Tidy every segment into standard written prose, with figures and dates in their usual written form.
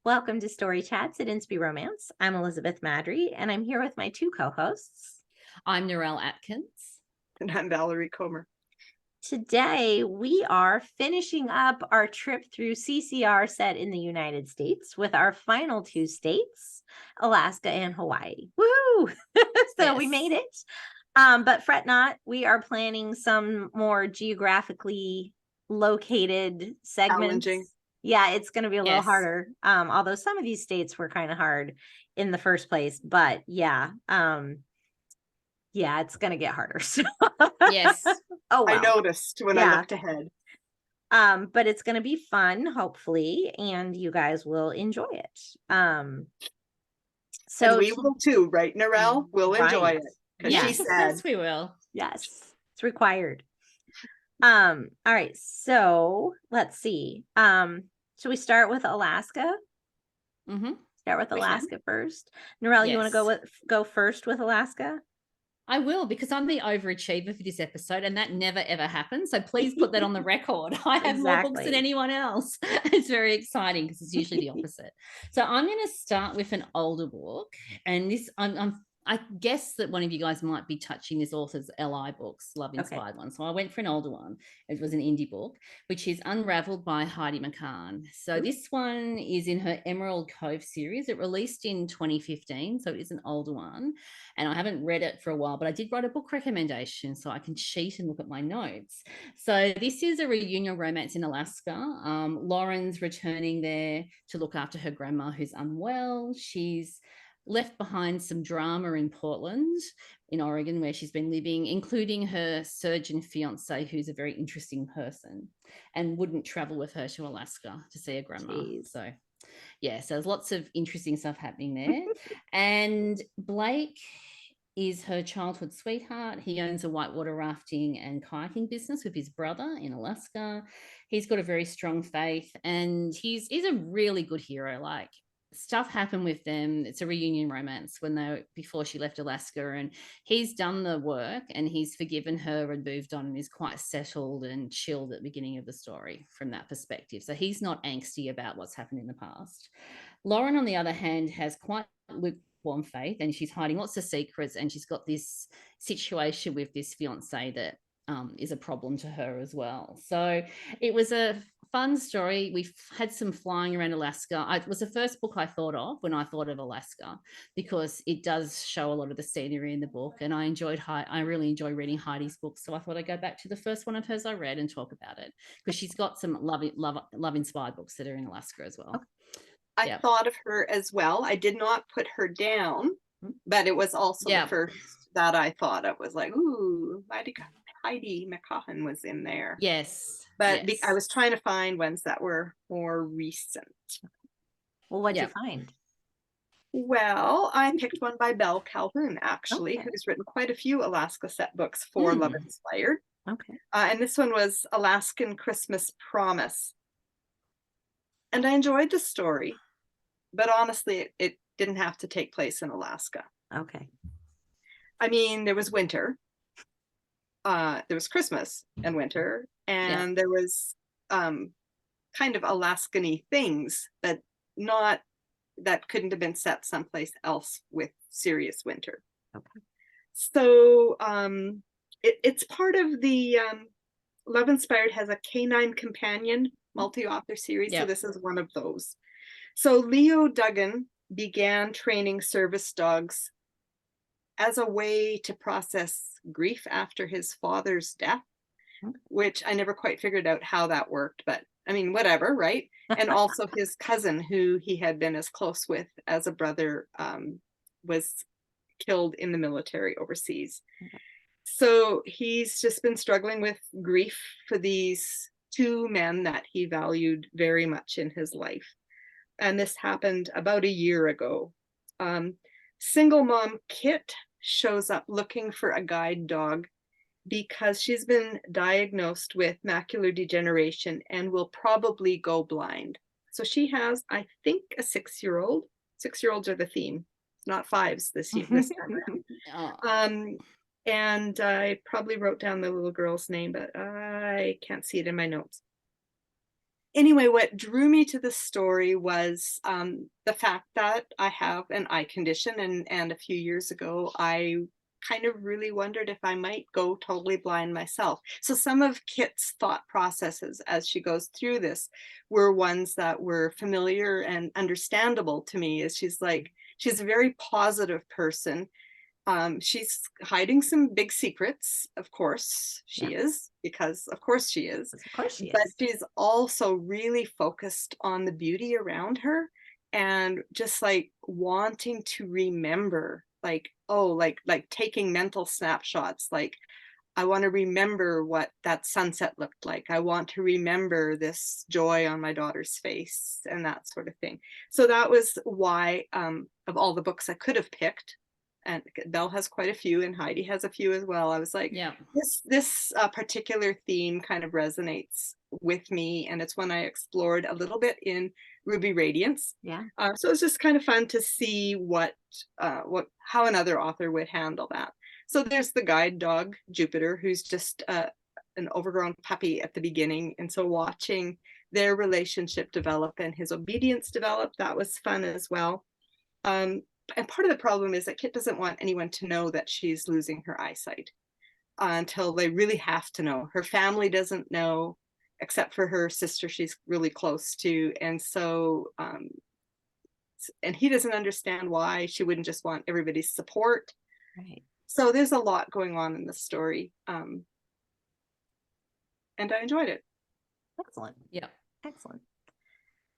Welcome to Story Chats at Inspy Romance. I'm Elizabeth Madry, and I'm here with my two co-hosts. I'm Narelle Atkins. And I'm Valerie Comer. Today, we are finishing up our trip through CCR set in the United States with our final two states, Alaska and Hawaii. Woo! So we made it. But fret not, we are planning some more geographically located segments. Challenging. Yeah, it's going to be a little harder. Although some of these states were kind of hard in the first place, but yeah, it's going to get harder. So. Yes. Oh, well. I noticed when I looked ahead. But it's going to be fun, hopefully, and you guys will enjoy it. So and we will too, right, Narelle? We'll enjoy it because she said. Yes, we will. Yes, it's required. All right, so let's see. Should we start with Alaska? Mm-hmm. Start with Alaska first. Narelle, you want to go first with Alaska? I will, because I'm the overachiever for this episode, and that never ever happens. So please put that on the record. I have more books than anyone else. It's very exciting because it's usually the opposite. So I'm going to start with an older book, and this I guess that one of you guys might be touching this author's LI books, Love Inspired one. So I went for an older one. It was an indie book, which is Unraveled by Heidi McCahan. So this one is in her Emerald Cove series. It released in 2015, so it is an older one. And I haven't read it for a while, but I did write a book recommendation so I can cheat and look at my notes. So this is a reunion romance in Alaska. Lauraine's returning there to look after her grandma who's unwell. She's left behind some drama in Portland, in Oregon, where she's been living, including her surgeon fiance, who's a very interesting person, and wouldn't travel with her to Alaska to see her grandma. Jeez. So, yeah, so there's lots of interesting stuff happening there. And Blake is her childhood sweetheart. He owns a whitewater rafting and kayaking business with his brother in Alaska. He's got a very strong faith, and he's a really good hero. Like, stuff happened with them. It's a reunion romance before she left Alaska, and he's done the work and he's forgiven her and moved on and is quite settled and chilled at the beginning of the story from that perspective. So he's not angsty about what's happened in the past. Lauraine, on the other hand, has quite lukewarm faith, and she's hiding lots of secrets, and she's got this situation with this fiance that is a problem to her as well. So it was a fun story. We've had some flying around Alaska. It was the first book I thought of when I thought of Alaska, because it does show a lot of the scenery in the book, and I really enjoy reading Heidi's books. So I thought I'd go back to the first one of hers I read and talk about it, because she's got some love inspired books that are in Alaska as well. I thought of her as well. I did not put her down, but it was also the first that I thought of. Was like, ooh, Heidi McCahan was in there. Yes. But I was trying to find ones that were more recent. Well, what'd you find? Well, I picked one by Belle Calhoune, actually, who's written quite a few Alaska set books for Love Inspired. Okay. And this one was Alaskan Christmas Promise. And I enjoyed the story, but honestly, it didn't have to take place in Alaska. Okay. I mean, there was winter. There was Christmas and winter, and there was kind of Alaskan-y things that couldn't have been set someplace else with serious winter. Okay. So it's part of the Love Inspired has a canine companion multi-author series, so this is one of those. So Leo Duggan began training service dogs as a way to process grief after his father's death, which I never quite figured out how that worked, but I mean, whatever, right? And also his cousin, who he had been as close with as a brother, was killed in the military overseas. Okay. So he's just been struggling with grief for these two men that he valued very much in his life. And this happened about a year ago. Single mom Kit shows up looking for a guide dog because she's been diagnosed with macular degeneration and will probably go blind. So she has, I think, a 6-year-old. 6-year-olds are the theme. It's not 5s this time around. And I probably wrote down the little girl's name, but I can't see it in my notes. anyway, what drew me to the story was the fact that I have an eye condition, and a few years ago I kind of really wondered if I might go totally blind myself. So some of Kit's thought processes as she goes through this were ones that were familiar and understandable to me. As she's a very positive person. She's hiding some big secrets, of course she is, because of course she is. Of course she is. But she's also really focused on the beauty around her, and just like wanting to remember, like taking mental snapshots, like I want to remember what that sunset looked like. I want to remember this joy on my daughter's face and that sort of thing. So that was why, of all the books I could have picked, and Belle has quite a few and Heidi has a few as well, I was like, this particular theme kind of resonates with me, and it's one I explored a little bit in Ruby Radiance. So it's just kind of fun to see how another author would handle that. So there's the guide dog, Jupiter, who's just an overgrown puppy at the beginning. And so watching their relationship develop and his obedience develop, that was fun as well. And part of the problem is that Kit doesn't want anyone to know that she's losing her eyesight until they really have to know. Her family doesn't know, except for her sister she's really close to. And so, and he doesn't understand why she wouldn't just want everybody's support. Right. So there's a lot going on in the story. And I enjoyed it. Excellent. Yeah. Excellent.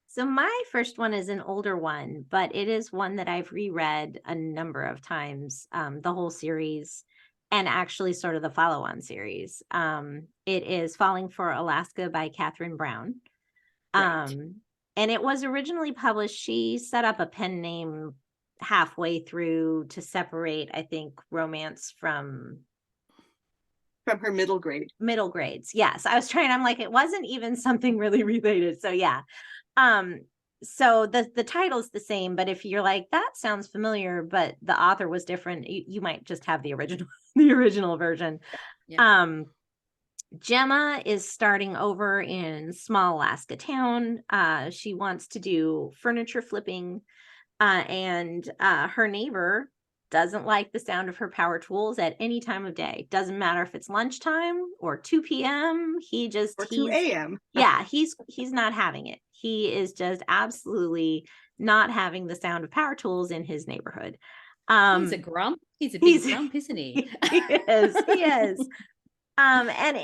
So my first one is an older one, but it is one that I've reread a number of times, the whole series, and actually sort of the follow-on series. It is Falling for Alaska by Cathryn Brown. Right. And it was originally published. She set up a pen name halfway through to separate, I think, romance from her middle grades. Yes. I'm like, it wasn't even something really related. So yeah. So the title's the same, but if you're like, that sounds familiar, but the author was different, you might just have the original version. Yeah. Gemma is starting over in small Alaska town. She wants to do furniture flipping, and her neighbor doesn't like the sound of her power tools at any time of day. Doesn't matter if it's lunchtime or 2 p.m. Or 2 a.m. Yeah, he's not having it. He is just absolutely not having the sound of power tools in his neighborhood. He's a grump. He's a big grump, isn't he? He is. And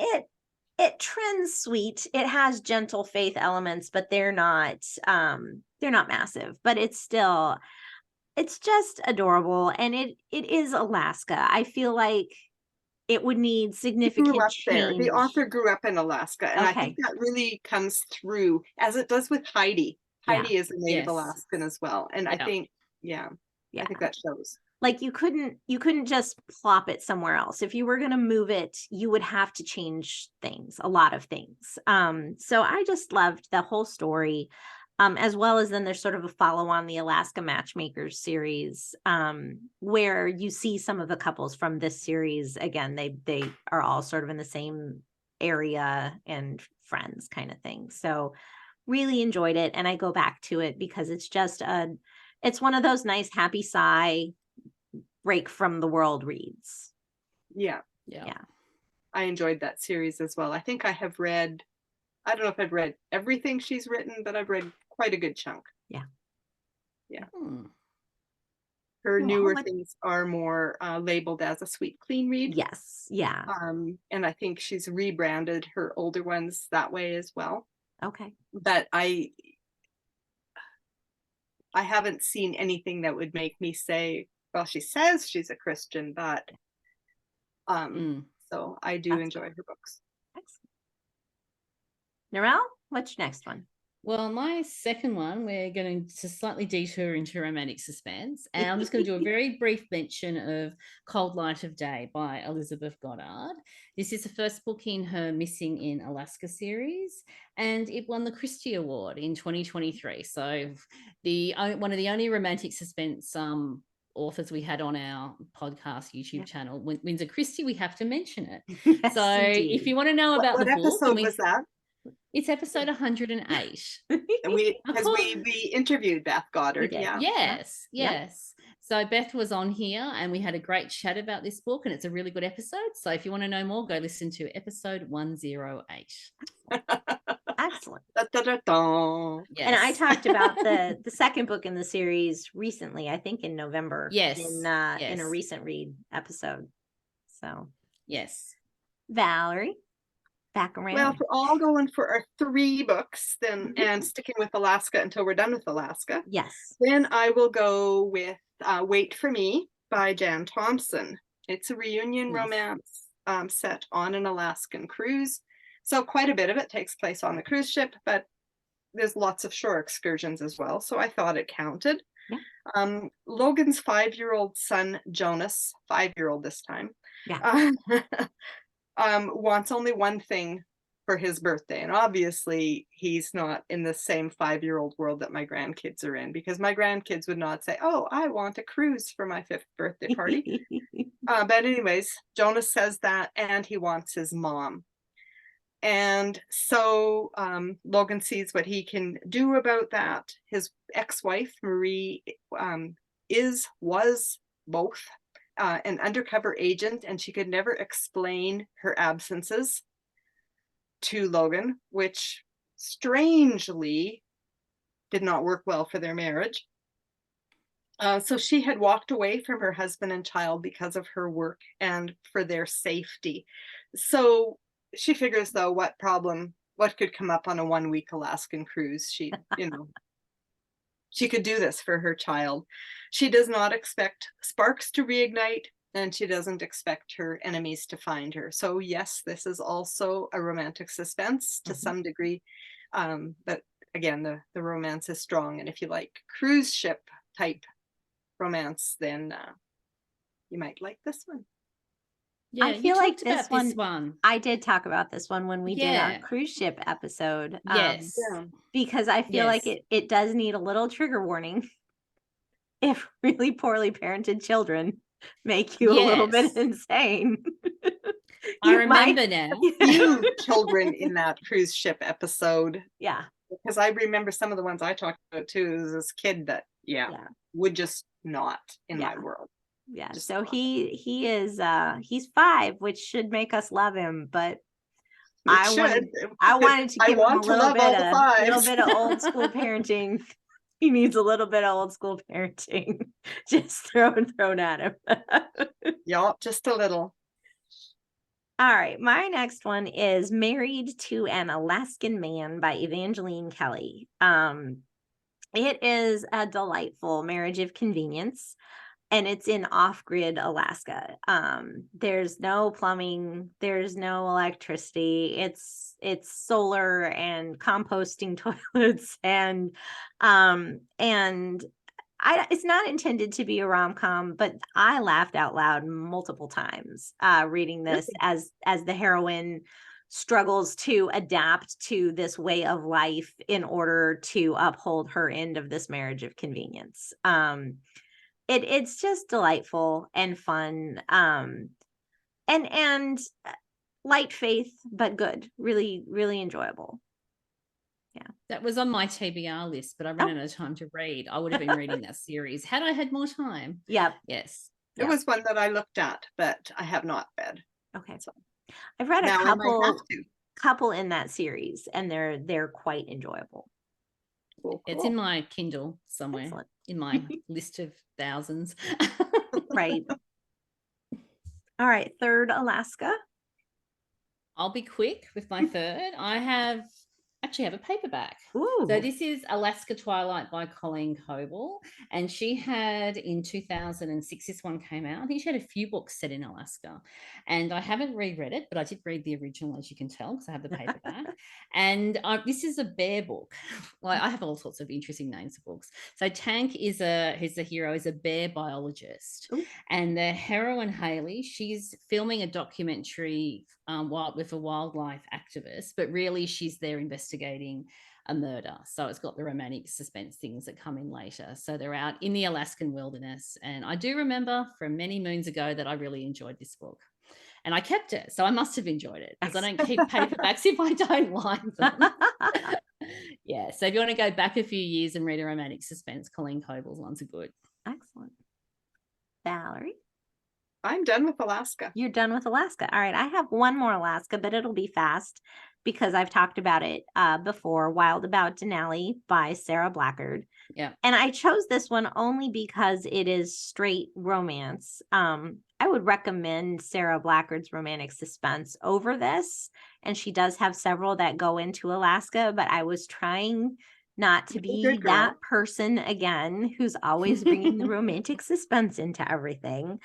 it trends sweet. It has gentle faith elements, but they're not massive, but it's just adorable. And it is Alaska. I feel like it would need significant change. There. The author grew up in Alaska, and I think that really comes through, as it does with Heidi. Heidi is a native Alaskan as well, and I think, I think that shows. Like you couldn't just plop it somewhere else. If you were going to move it, you would have to change things, a lot of things. So I just loved the whole story. As well as then there's sort of a follow on the Alaska Matchmakers series, where you see some of the couples from this series. Again, they are all sort of in the same area and friends kind of thing. So really enjoyed it. And I go back to it because it's just it's one of those nice, happy sigh, break from the world reads. Yeah. I enjoyed that series as well. I think I don't know if I've read everything she's written, but I've read quite a good chunk. Yeah. Her newer things are more labeled as a sweet, clean read. Yes. Yeah. And I think she's rebranded her older ones that way as well. Okay. But I haven't seen anything that would make me say, well, she says she's a Christian, but so I do enjoy her books. Excellent. Narelle, what's your next one? Well, my second one, we're going to slightly detour into romantic suspense. And I'm just going to do a very brief mention of Cold Light of Day by Elizabeth Goddard. This is the first book in her Missing in Alaska series, and it won the Christie Award in 2023. So one of the only romantic suspense authors we had on our podcast YouTube channel wins a Christie, we have to mention it. Yes, so indeed. If you want to know about what the book, episode was that? It's episode 108. Because we interviewed Beth Goddard. Yeah. Yes. So Beth was on here and we had a great chat about this book, and it's a really good episode. So if you want to know more, go listen to episode 108. Excellent. Da, da, da, da. Yes. And I talked about the second book in the series recently, I think in November. Yes. In a recent read episode. So yes. Valerie, back around. Well, if we're all going for our 3 books then, and sticking with Alaska until we're done with Alaska. Yes. Then I will go with Wait for Me by Jan Thompson. It's a reunion romance set on an Alaskan cruise. So quite a bit of it takes place on the cruise ship, but there's lots of shore excursions as well. So I thought it counted. Yeah. Logan's 5-year-old son, Jonas, 5-year-old this time, wants only one thing for his birthday. And obviously he's not in the same 5-year-old world that my grandkids are in, because my grandkids would not say, oh, I want a cruise for my 5th birthday party. But anyways, Jonas says that, and he wants his mom. And so Logan sees what he can do about that. His ex-wife, Marie, was both an undercover agent, and she could never explain her absences to Logan, which strangely did not work well for their marriage. So she had walked away from her husband and child because of her work and for their safety. So she figures, though, what could come up on a 1-week Alaskan cruise? She, she could do this for her child. She does not expect sparks to reignite, and she doesn't expect her enemies to find her. So yes, this is also a romantic suspense to some degree. But again, the romance is strong. And if you like cruise ship type romance, then you might like this one. Yeah, I feel like this one. I did talk about this one when we did our cruise ship episode. Yes. Because I feel like it does need a little trigger warning if really poorly parented children make you a little bit insane. I remember now. Few children in that cruise ship episode. Yeah. Because I remember some of the ones I talked about too. As this kid that would just not in my world. Yeah. So he is he's 5, which should make us love him, but I wanted to give him a little bit of old school parenting. He needs a little bit of old school parenting just thrown at him. Yeah, just a little. All right, my next one is Married to an Alaskan Man by Evangeline Kelly. It is a delightful marriage of convenience, and it's in off-grid Alaska. There's no plumbing, there's no electricity. It's solar and composting toilets, and it's not intended to be a rom-com, but I laughed out loud multiple times reading this as the heroine struggles to adapt to this way of life in order to uphold her end of this marriage of convenience. It's just delightful and fun, and light faith, but good, really, really enjoyable. Yeah, that was on my TBR list, but I ran out of time to read. I would have been reading that series had I had more time. Yep. Yes. It was one that I looked at, but I have not read. Okay. So I've read a couple in that series, and they're quite enjoyable. Cool. It's in my Kindle somewhere. Excellent. In my list of thousands. Right. All right. Third, Alaska. I'll be quick with my third. I actually have a paperback. Ooh. So this is Alaska Twilight by Colleen Coble, and she had in 2006 this one came out. I think she had a few books set in Alaska, and I haven't reread it, but I did read the original, as you can tell, because I have the paperback. And this is a bear book. Well, I have all sorts of interesting names for books. So Tang who's the hero, is a bear biologist. Ooh. And the heroine Hayley, she's filming a documentary with a wildlife activist, but really she's there investigating a murder. So it's got the romantic suspense things that come in later. So they're out in the Alaskan wilderness. And I do remember from many moons ago that I really enjoyed this book. and I kept it. So I must have enjoyed it, because I don't keep paperbacks if I don't like them. Yeah. So if you want to go back a few years and read a romantic suspense, Colleen Coble's ones are good. Excellent. Valerie? I'm done with Alaska. You're done with Alaska. All right. I have one more Alaska, but it'll be fast because I've talked about it before. Wild About Denali by Sara Blackhard. Yeah. And I chose this one only because it is straight romance. I would recommend Sara Blackhard's romantic suspense over this. And she does have several that go into Alaska, but I was trying not to be that person again who's always bringing the romantic suspense into everything.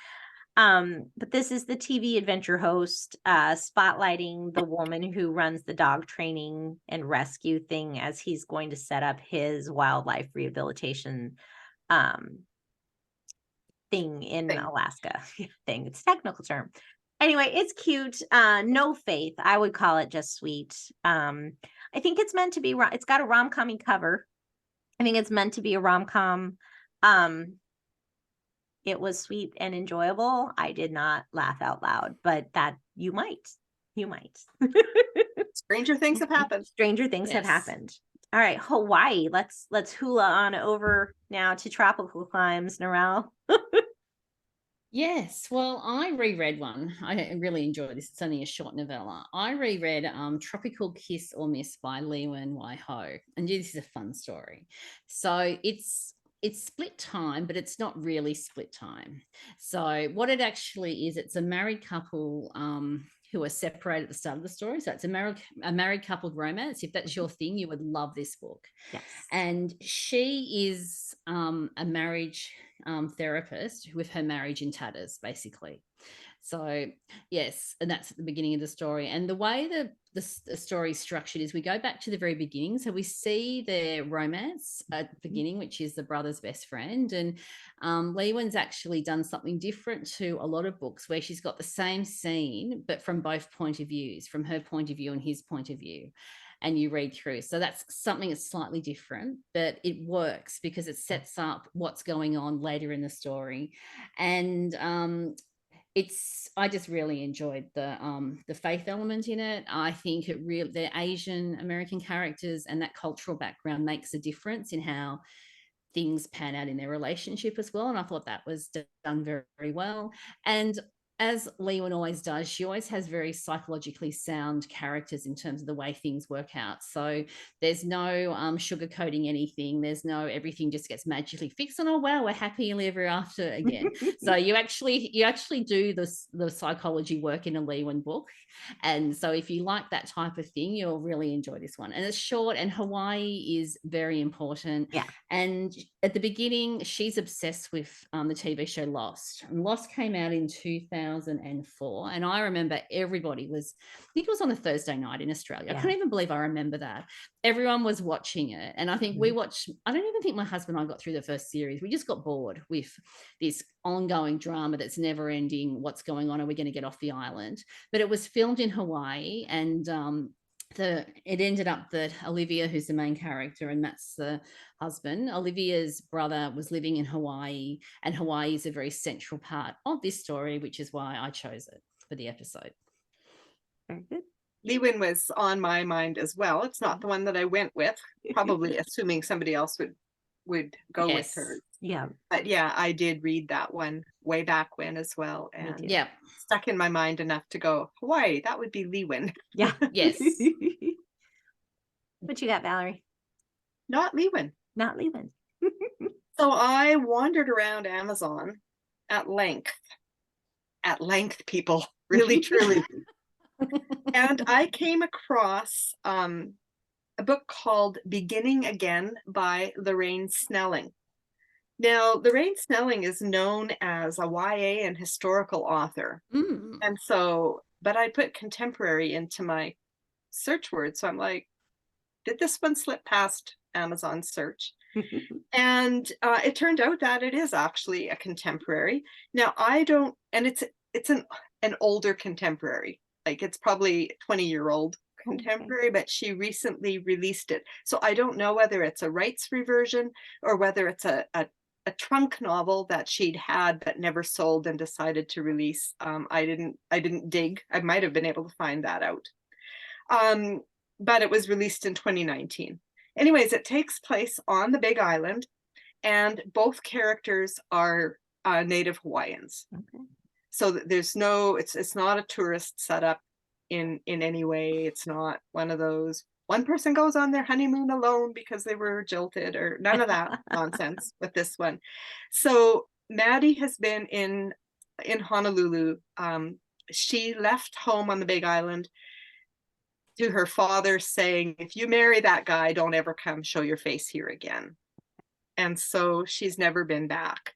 But this is the TV adventure host spotlighting the woman who runs the dog training and rescue thing as he's going to set up his wildlife rehabilitation thing in Alaska. Thing, it's a technical term. Anyway, it's cute. No faith. I would call it just sweet. I think it's meant to be. It's got a rom-com-y cover. I think it's meant to be a rom-com. It was sweet and enjoyable. I did not laugh out loud, but that you might. Stranger things have happened. Stranger things have happened. All right, Hawaii. Let's hula on over now to tropical climes, Narelle. Yes, well, I reread one. I really enjoyed this. It's only a short novella. I reread Tropical Kiss or Miss by Liwen Y Ho. And this is a fun story. So it's split time, but it's not really split time. So what it actually is, it's a married couple who are separated at the start of the story. So it's a married coupled romance. If that's your thing, you would love this book. Yes. And she is a marriage therapist with her marriage in tatters, basically. So yes, and that's at the beginning of the story. And the way the story is structured is we go back to the very beginning. So we see their romance at the beginning, which is the brother's best friend. And Liwen's actually done something different to a lot of books where she's got the same scene, but from both point of views, from her point of view and his point of view. And you read through. So that's something that's slightly different, but it works because it sets up what's going on later in the story. And I just really enjoyed the faith element in it. I think the Asian American characters and that cultural background makes a difference in how things pan out in their relationship as well. And I thought that was done very, very well. And as Liwen always does, she always has very psychologically sound characters in terms of the way things work out. So there's no sugarcoating anything. There's no everything just gets magically fixed and, oh, wow, we're happily ever after again. So you actually do the psychology work in a Liwen book. And so if you like that type of thing, you'll really enjoy this one. And it's short, and Hawaii is very important. Yeah. And at the beginning, she's obsessed with the TV show Lost. And Lost came out in 2004. And I remember I think it was on a Thursday night in Australia. Yeah. I can't even believe I remember that. Everyone was watching it. And I think I don't even think my husband and I got through the first series. We just got bored with this ongoing drama that's never ending. What's going on? Are we going to get off the island? But it was filmed in Hawaii, and it ended up that Olivia, who's the main character, and that's the husband, Olivia's brother was living in Hawaii, and Hawaii is a very central part of this story, which is why I chose it for the episode. Very good. Liwen was on my mind as well. It's not the one that I went with, probably assuming somebody else would go with her. Yeah. But yeah, I did read that one way back when as well. And yeah, stuck in my mind enough to go, Hawaii, that would be Liwen. Yeah. Yes. What you got, Valerie? Not Liwen. Not Liwen. So I wandered around Amazon at length, people, really, truly. And I came across a book called Beginning Again by Lauraine Snelling. Now, Lauraine Snelling is known as a YA and historical author. Mm. And so, but I put contemporary into my search word. So I'm like, did this one slip past Amazon search? And it turned out that it is actually a contemporary. Now, it's an older contemporary. Like, it's probably 20-year-old contemporary, but she recently released it. So I don't know whether it's a rights reversion or whether it's a trunk novel that she'd had but never sold and decided to release. I didn't dig. I might have been able to find that out. But it was released in 2019. Anyways, it takes place on the Big Island, and both characters are Native Hawaiians. Okay. So there's no, it's not a tourist setup in any way. It's not one of those, one person goes on their honeymoon alone because they were jilted, or none of that nonsense with this one. So Maddie has been in Honolulu. She left home on the Big Island to her father saying, if you marry that guy, don't ever come show your face here again. And so she's never been back.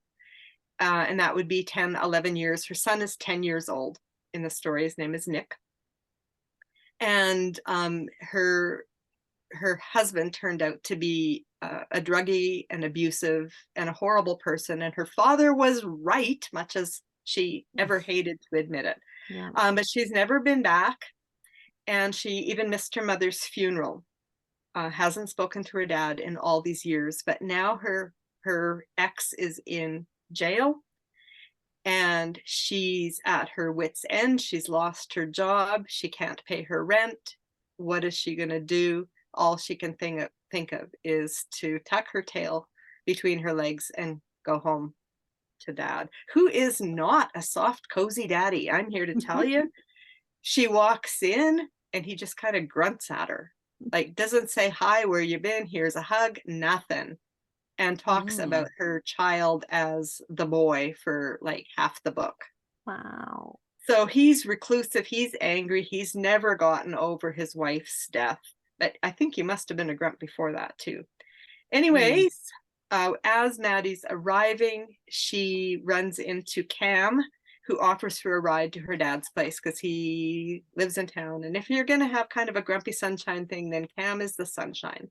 And that would be 10, 11 years. Her son is 10 years old in the story. His name is Nick. And her husband turned out to be a druggie and abusive and a horrible person. And her father was right, much as she ever hated to admit it. Yeah. But she's never been back. And she even missed her mother's funeral. Hasn't spoken to her dad in all these years. But now her ex is in jail. And she's at her wit's end. She's lost her job. She can't pay her rent. What is she going to do? All she can think of is to tuck her tail between her legs and go home to dad, who is not a soft, cozy daddy. I'm here to tell you. She walks in and he just kind of grunts at her, like doesn't say, hi, where you been? Here's a hug, nothing. And talks about her child as the boy for like half the book. Wow. So he's reclusive. He's angry. He's never gotten over his wife's death. But I think he must have been a grunt before that too. Anyways, as Maddie's arriving, she runs into Cam, who offers her a ride to her dad's place because he lives in town. And if you're going to have kind of a grumpy sunshine thing, then Cam is the sunshine.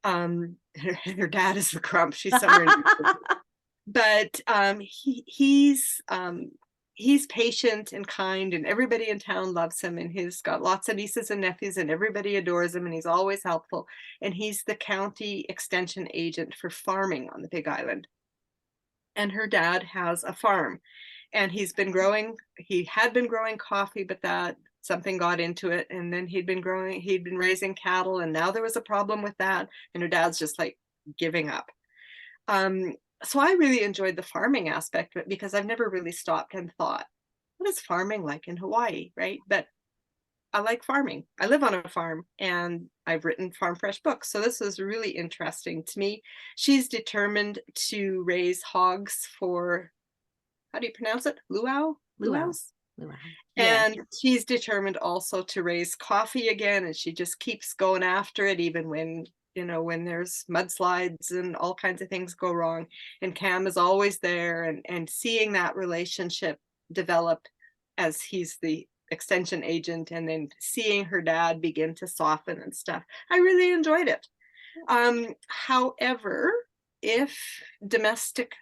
Her dad is the grump. She's somewhere but he's patient and kind, and everybody in town loves him, and he's got lots of nieces and nephews, and everybody adores him, and he's always helpful. And he's the county extension agent for farming on the Big Island. And her dad has a farm, and he had been growing coffee, but that something got into it, and then he'd been raising cattle, and now there was a problem with that, and her dad's just like giving up. So I really enjoyed the farming aspect of it, because I've never really stopped and thought, what is farming like in Hawaii, right? But I like farming. I live on a farm, and I've written farm fresh books, so this was really interesting to me. She's determined to raise hogs for, how do you pronounce it? Luau's? And she's determined also to raise coffee again, and she just keeps going after it, even when there's mudslides and all kinds of things go wrong. And Cam is always there, and seeing that relationship develop as he's the extension agent, and then seeing her dad begin to soften and stuff. I really enjoyed it. However, if domestic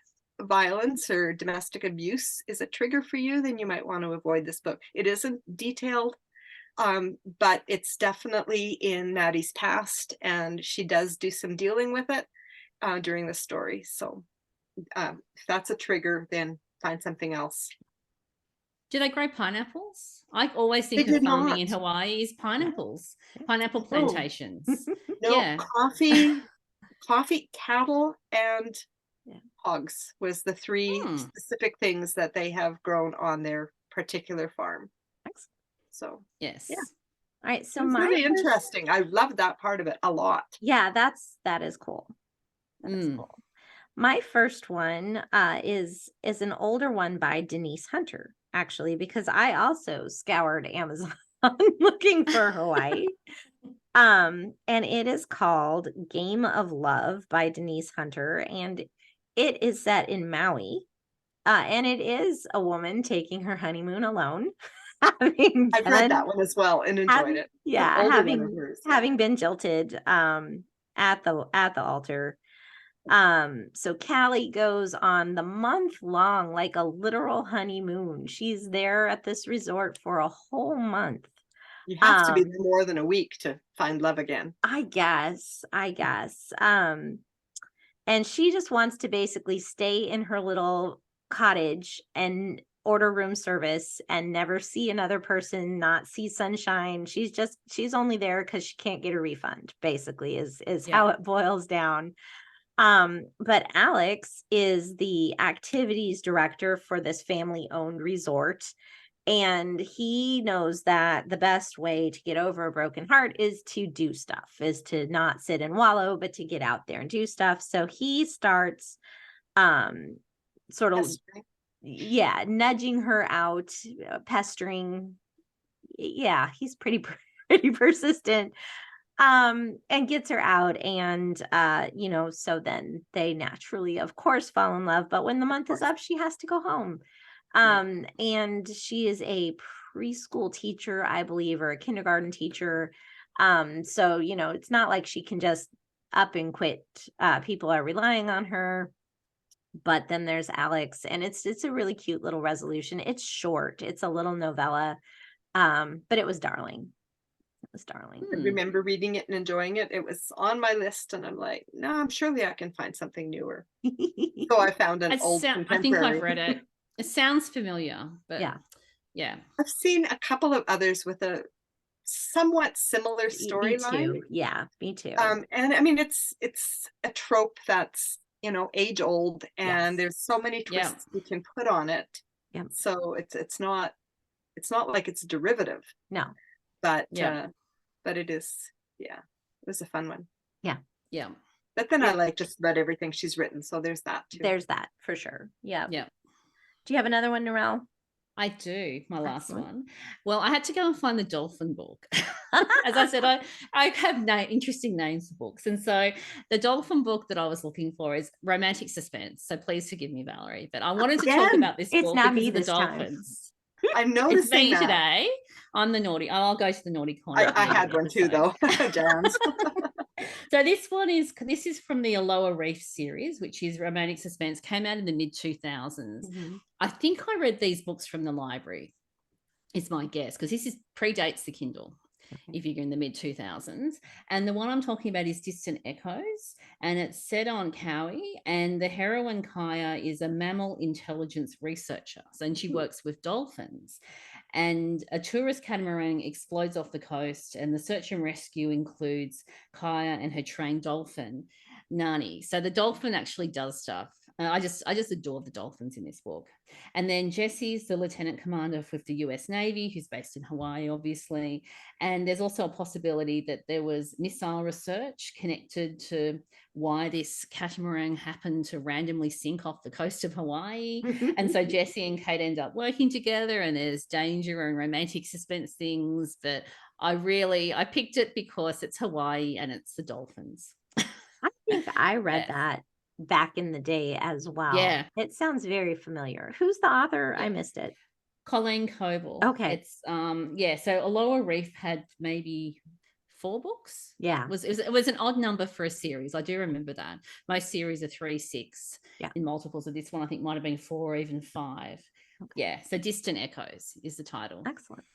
violence or domestic abuse is a trigger for you, then you might want to avoid this book. It isn't detailed, but it's definitely in Maddie's past, and she does do some dealing with it during the story. So if that's a trigger, then find something else. Do they grow pineapples? I always think of farming in Hawaii is pineapples, pineapple plantations. No, coffee, cattle, and hogs was the three specific things that they have grown on their particular farm. So yes. Yeah. All right. So it's really interesting. I loved that part of it a lot. Yeah, that is cool. That is cool. My first one is an older one by Denise Hunter, actually, because I also scoured Amazon looking for Hawaii. And it is called Game of Love by Denise Hunter, and it is set in Maui. And it is a woman taking her honeymoon alone. I've read that one as well and enjoyed it. Yeah, having been jilted at the altar. So Callie goes on the month-long, like a literal honeymoon. She's there at this resort for a whole month. You have to be there more than a week to find love again. I guess. And she just wants to basically stay in her little cottage and order room service and never see another person, not see sunshine. She's only there because she can't get a refund, basically, is how it boils down. But Alex is the activities director for this family-owned resort. And he knows that the best way to get over a broken heart is to do stuff, is to not sit and wallow, but to get out there and do stuff. So he starts sort of nudging her out, pestering. Yeah, he's pretty persistent. And gets her out, and so then they naturally, of course, fall in love. But when the month is up, she has to go home. And she is a preschool teacher, I believe, or a kindergarten teacher. So it's not like she can just up and quit. People are relying on her. But then there's Alex, and it's a really cute little resolution. It's short. It's a little novella. But it was darling. I remember reading it and enjoying it. It was on my list, and I'm like, no, I'm surely I can find something newer. So I found an old contemporary. I think I've read it. It sounds familiar, but yeah. I've seen a couple of others with a somewhat similar storyline. Yeah, me too. And I mean, it's a trope that's age old, and there's so many twists you can put on it. Yeah. So it's not like it's derivative. No. But it is, it was a fun one. Yeah. But then I just read everything she's written, so there's that too. There's that for sure. Yeah. Yeah. Do you have another one, Narelle? I do. My last one. Well, I had to go and find the dolphin book. As I said, I have interesting names for books. And so the dolphin book that I was looking for is romantic suspense. So please forgive me, Valerie. But I wanted to talk about this book not because me of the this dolphins. Time. I'm noticing it's me that. Today. I'm the naughty. I'll go to the naughty corner. I had one too, though. Jans. So this is from the Aloha Reef series, which is romantic suspense. Came out in the mid 2000s. Mm-hmm. I think I read these books from the library. Is my guess, because this predates the Kindle. If you're in the mid 2000s, and the one I'm talking about is Distant Echoes, and it's set on Kauai, and the heroine Kaya is a mammal intelligence researcher, and she works with dolphins, and a tourist catamaran explodes off the coast, and the search and rescue includes Kaya and her trained dolphin Nani. So the dolphin actually does stuff. I just adore the dolphins in this book. And then Jesse's the lieutenant commander with the US Navy, who's based in Hawaii, obviously. And there's also a possibility that there was missile research connected to why this catamaran happened to randomly sink off the coast of Hawaii. And so Jesse and Kate end up working together, and there's danger and romantic suspense things. But I picked it because it's Hawaii and it's the dolphins. I think I read that back in the day as well. Yeah. It sounds very familiar. Who's the author? I missed it. Colleen Coble. Okay. It's so Aloha Reef had maybe 4 books. Yeah. It was an odd number for a series. I do remember that. Most series are 3, 6 in multiples of this one. I think might have been 4 or even 5. Okay. Yeah. So Distant Echoes is the title. Excellent.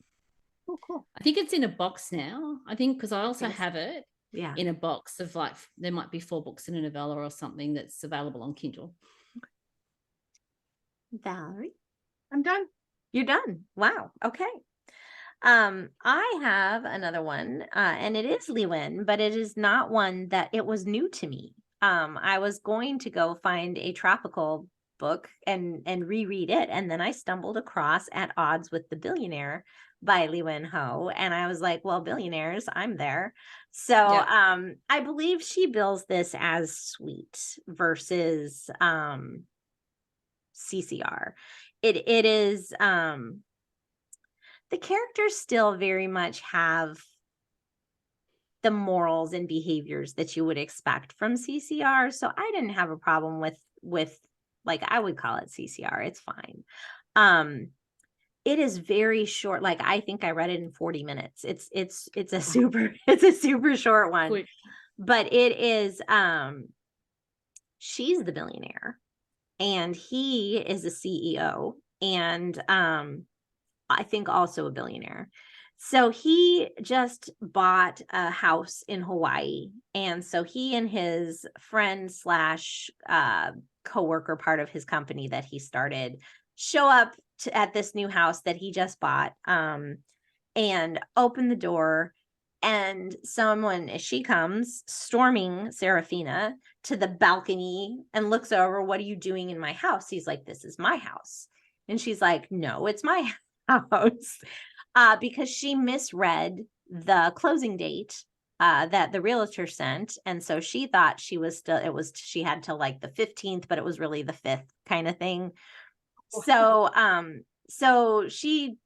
Oh, cool. I think it's in a box now. I think because I also have it. Yeah. In a box of there might be 4 books in a novella or something that's available on Kindle. Valerie? I'm done. You're done. Wow. Okay. I have another one, and it is Liwen, but it is not one that it was new to me. I was going to go find a tropical book and reread it, and then I stumbled across At Odds with the Billionaire by Liwen Y Ho, and I was like, well, billionaires, I'm there. So I believe she bills this as sweet versus CCR. It is the characters still very much have the morals and behaviors that you would expect from CCR. So I didn't have a problem with I would call it CCR. It's fine. It is very short. I think I read it in 40 minutes. It's a super short one. Quick. But it is she's the billionaire and he is a CEO and I think also a billionaire. So he just bought a house in Hawaii. And so he and his friend slash coworker, part of his company that he started, show up at this new house that he just bought, and open the door. And someone, as she comes storming Serafina to the balcony and looks over, "What are you doing in my house?" He's like, "This is my house." And she's like, "No, it's my house." Because she misread the closing date that the realtor sent. And so she thought she had till like the 15th, but it was really the 5th kind of thing. So she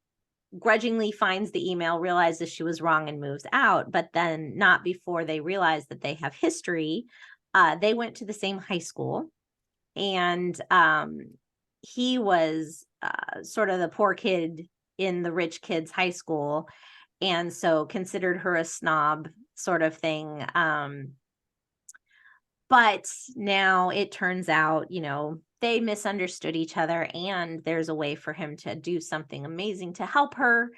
grudgingly finds the email, realizes she was wrong, and moves out. But then not before they realize that they have history. They went to the same high school, and he was sort of the poor kid in the rich kids' high school, and so considered her a snob sort of thing. But now it turns out, they misunderstood each other, and there's a way for him to do something amazing to help her.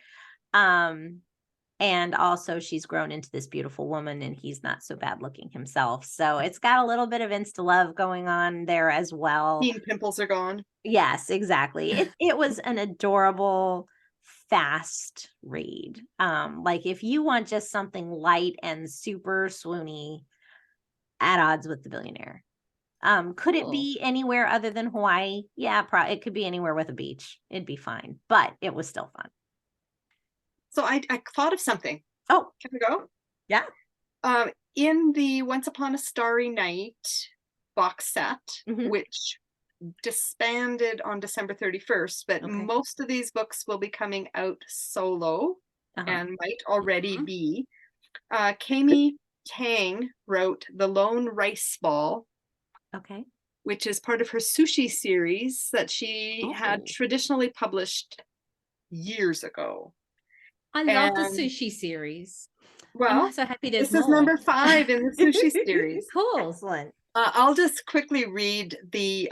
And also she's grown into this beautiful woman, and he's not so bad looking himself. So it's got a little bit of insta love going on there as well. Teen pimples are gone. Yes, exactly. It was an adorable, fast read. Like if you want just something light and super swoony, at odds with The Billionaire. Could it be anywhere other than Hawaii? Yeah, it could be anywhere with a beach. It'd be fine, but it was still fun. So I thought of something. Oh, can we go? Yeah. In the Once Upon a Starry Night box set, Mhm. which disbanded on December 31st, but most of these books will be coming out solo and might already be. Cammy Tang wrote The Lone Rice Ball. Okay. Which is part of her sushi series that she had traditionally published years ago. I love the sushi series. Well, I'm so happy there's this is number 5 in the sushi series. Cool. Excellent. I'll just quickly read the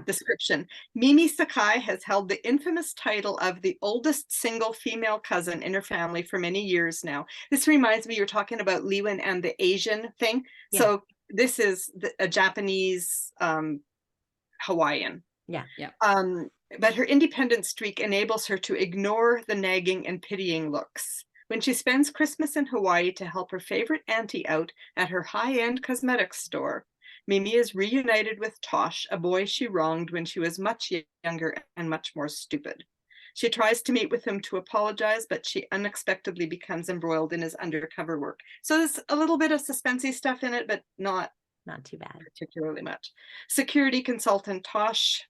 description. Mimi Sakai has held the infamous title of the oldest single female cousin in her family for many years now. This reminds me, you're talking about Liwen and the Asian thing. Yeah. So this is a Japanese Hawaiian. Yeah. But her independent streak enables her to ignore the nagging and pitying looks. When she spends Christmas in Hawaii to help her favorite auntie out at her high-end cosmetics store, Mimi is reunited with Tosh, a boy she wronged when she was much younger and much more stupid. She tries to meet with him to apologize, but she unexpectedly becomes embroiled in his undercover work. So there's a little bit of suspensey stuff in it, but not too bad. Particularly much. Security consultant Tosh,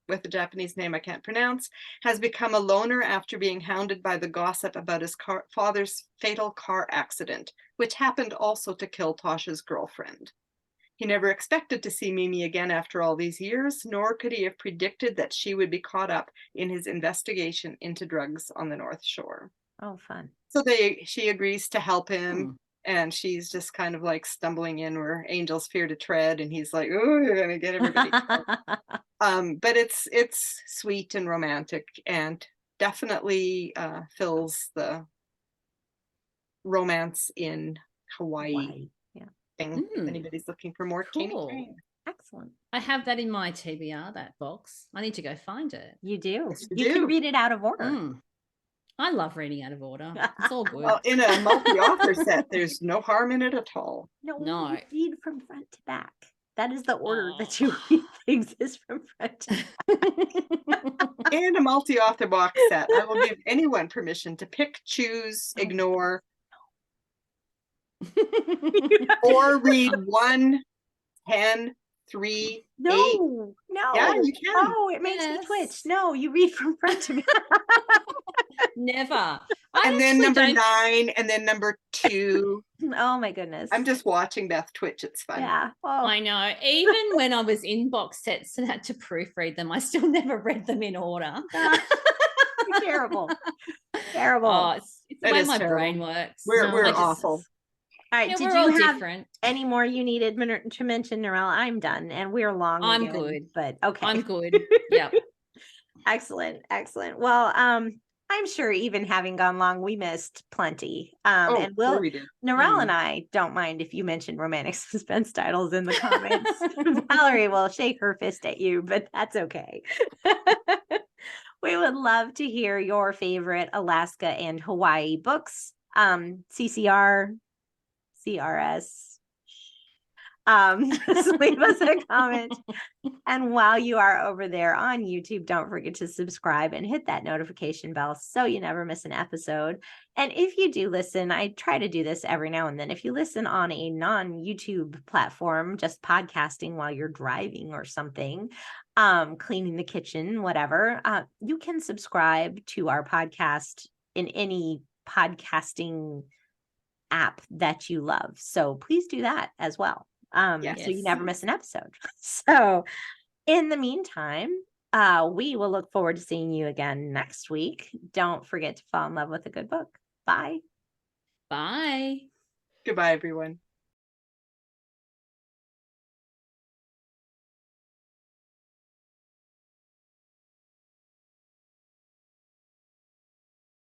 with a Japanese name I can't pronounce, has become a loner after being hounded by the gossip about his father's fatal car accident, which happened also to kill Tosh's girlfriend. He never expected to see Mimi again after all these years, nor could he have predicted that she would be caught up in his investigation into drugs on the North Shore. Oh, fun. So she agrees to help him, and she's just kind of like stumbling in where angels fear to tread, and he's like, "Oh, you're gonna get everybody." But it's sweet and romantic, and definitely fills the romance in Hawaii. If anybody's looking for more. Cool. Excellent. I have that in my TBR, that box. I need to go find it. You do. Yes, you can read it out of order. I love reading out of order. It's all good. Well, in a multi-author set, there's no harm in it at all. No. You read from front to back. That is the order that you read things, is from front to back. In a multi-author box set, I will give anyone permission to pick, choose, ignore, or read 1, 10, 3, 8. No. Yeah, you can. Oh, it makes me twitch. No, you read from front to back. Never. And then number 9, and then number 2. Oh my goodness. I'm just watching Beth twitch. It's fun. Yeah. Oh. I know. Even when I was in box sets and had to proofread them, I still never read them in order. Terrible. Terrible. Oh, it's the way my brain works. We're awful. All right. Did you have any more you needed to mention, Narelle? I'm done, and we're long. I'm again, good, but okay. I'm good. Yep. Excellent. Well, I'm sure even having gone long, we missed plenty. Oh, And sure we did. Narelle and I don't mind if you mention romantic suspense titles in the comments. Valerie will shake her fist at you, but that's okay. We would love to hear your favorite Alaska and Hawaii books. CCR, CRS. Just leave us a comment. And while you are over there on YouTube, don't forget to subscribe and hit that notification bell so you never miss an episode. And if you do listen, I try to do this every now and then. If you listen on a non-YouTube platform, just podcasting while you're driving or something, cleaning the kitchen, whatever, you can subscribe to our podcast in any podcasting app that you love. So please do that as well. So you never miss an episode. So in the meantime, we will look forward to seeing you again next week. Don't forget to fall in love with a good book. Bye. Bye. Goodbye, everyone.